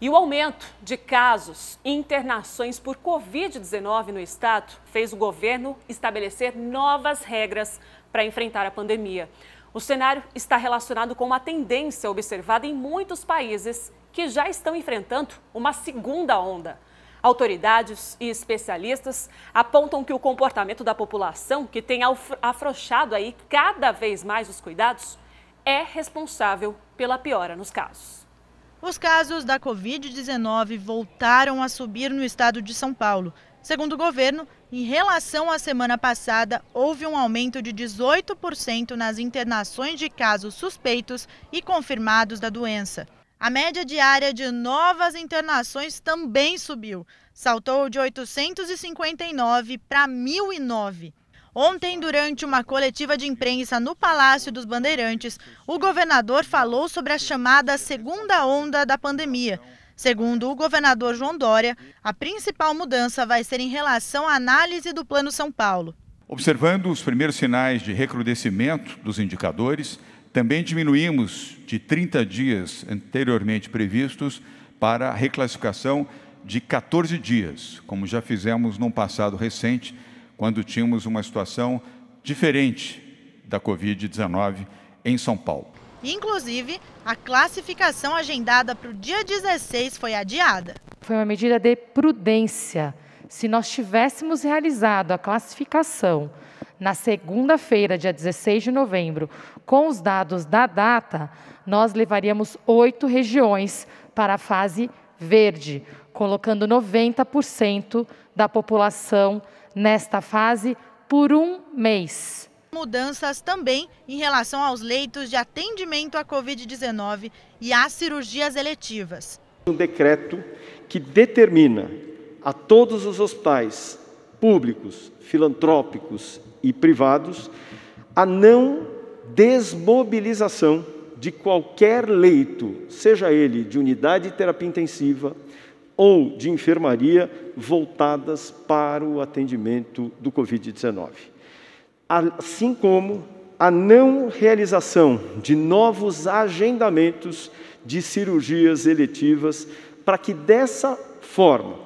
E o aumento de casos e internações por Covid-19 no estado fez o governo estabelecer novas regras para enfrentar a pandemia. O cenário está relacionado com uma tendência observada em muitos países que já estão enfrentando uma segunda onda. Autoridades e especialistas apontam que o comportamento da população, que tem afrouxado aí cada vez mais os cuidados, é responsável pela piora nos casos. Os casos da Covid-19 voltaram a subir no estado de São Paulo. Segundo o governo, em relação à semana passada, houve um aumento de 18% nas internações de casos suspeitos e confirmados da doença. A média diária de novas internações também subiu. Saltou de 859 para 1.009. Ontem, durante uma coletiva de imprensa no Palácio dos Bandeirantes, o governador falou sobre a chamada segunda onda da pandemia. Segundo o governador João Dória, a principal mudança vai ser em relação à análise do Plano São Paulo. Observando os primeiros sinais de recrudescimento dos indicadores, também diminuímos de 30 dias anteriormente previstos para a reclassificação de 14 dias, como já fizemos num passado recente, quando tínhamos uma situação diferente da Covid-19 em São Paulo. Inclusive, a classificação agendada para o dia 16 foi adiada. Foi uma medida de prudência. Se nós tivéssemos realizado a classificação na segunda-feira, dia 16 de novembro, com os dados da data, nós levaríamos 8 regiões para a fase verde, colocando 90% da população nesta fase por um mês. Mudanças também em relação aos leitos de atendimento à Covid-19 e às cirurgias eletivas. Um decreto que determina a todos os hospitais públicos, filantrópicos e privados a não desmobilização de qualquer leito, seja ele de unidade de terapia intensiva ou de enfermaria, voltadas para o atendimento do Covid-19. Assim como a não realização de novos agendamentos de cirurgias eletivas, para que dessa forma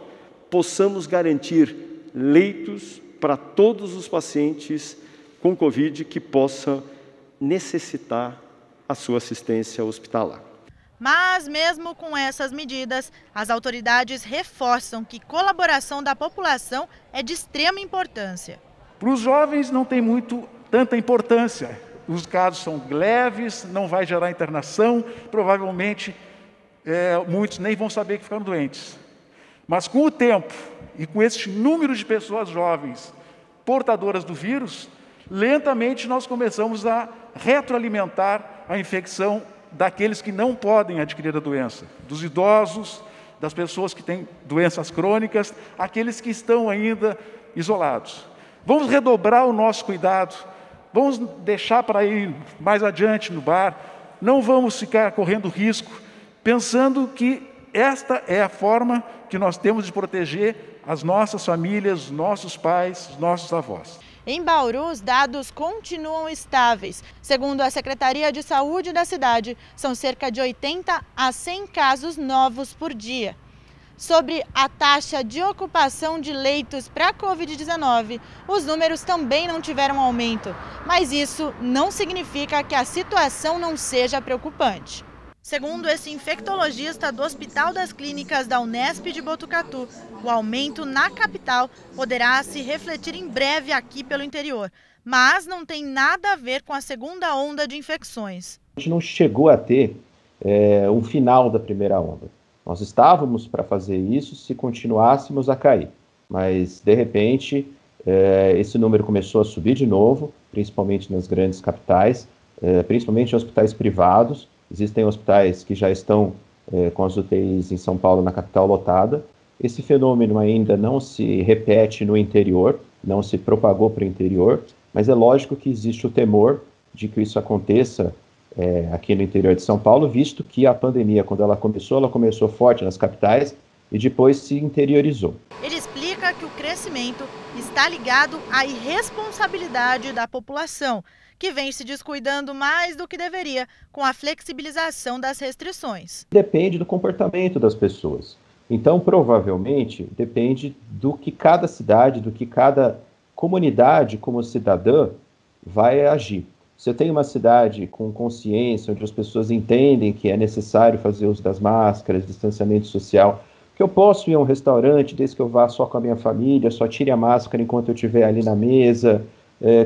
possamos garantir leitos para todos os pacientes com Covid que possam necessitar a sua assistência hospitalar. Mas, mesmo com essas medidas, as autoridades reforçam que colaboração da população é de extrema importância. Para os jovens não tem tanta importância. Os casos são leves, não vai gerar internação, provavelmente muitos nem vão saber que ficaram doentes. Mas com o tempo e com esse número de pessoas jovens portadoras do vírus, lentamente nós começamos a retroalimentar a infecção daqueles que não podem adquirir a doença, dos idosos, das pessoas que têm doenças crônicas, aqueles que estão ainda isolados. Vamos redobrar o nosso cuidado, vamos deixar para ir mais adiante no bar, não vamos ficar correndo risco, pensando que esta é a forma que nós temos de proteger as nossas famílias, os nossos pais, os nossos avós. Em Bauru, os dados continuam estáveis. Segundo a Secretaria de Saúde da cidade, são cerca de 80 a 100 casos novos por dia. Sobre a taxa de ocupação de leitos para a Covid-19, os números também não tiveram aumento, mas isso não significa que a situação não seja preocupante. Segundo esse infectologista do Hospital das Clínicas da Unesp de Botucatu, o aumento na capital poderá se refletir em breve aqui pelo interior, mas não tem nada a ver com a segunda onda de infecções. A gente não chegou a ter um final da primeira onda. Nós estávamos para fazer isso se continuássemos a cair, mas de repente esse número começou a subir de novo, principalmente nas grandes capitais, principalmente em hospitais privados. Existem hospitais que já estão com as UTIs em São Paulo, na capital, lotada. Esse fenômeno ainda não se repete no interior, não se propagou para o interior, mas é lógico que existe o temor de que isso aconteça aqui no interior de São Paulo, visto que a pandemia, quando ela começou forte nas capitais e depois se interiorizou. Ele explica que o crescimento está ligado à irresponsabilidade da população, que vem se descuidando mais do que deveria com a flexibilização das restrições. Depende do comportamento das pessoas. Então, provavelmente, depende do que cada cidade, do que cada comunidade, como cidadã, vai agir. Se eu tenho uma cidade com consciência, onde as pessoas entendem que é necessário fazer uso das máscaras, distanciamento social, que eu posso ir a um restaurante, desde que eu vá só com a minha família, só tire a máscara enquanto eu estiver ali na mesa,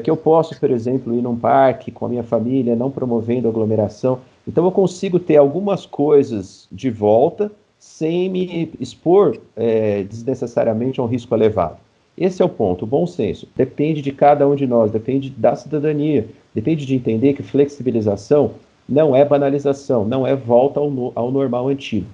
que eu posso, por exemplo, ir num parque com a minha família, não promovendo aglomeração. Então, eu consigo ter algumas coisas de volta, sem me expor desnecessariamente a um risco elevado. Esse é o ponto, o bom senso. Depende de cada um de nós, depende da cidadania, depende de entender que flexibilização não é banalização, não é volta ao normal antigo.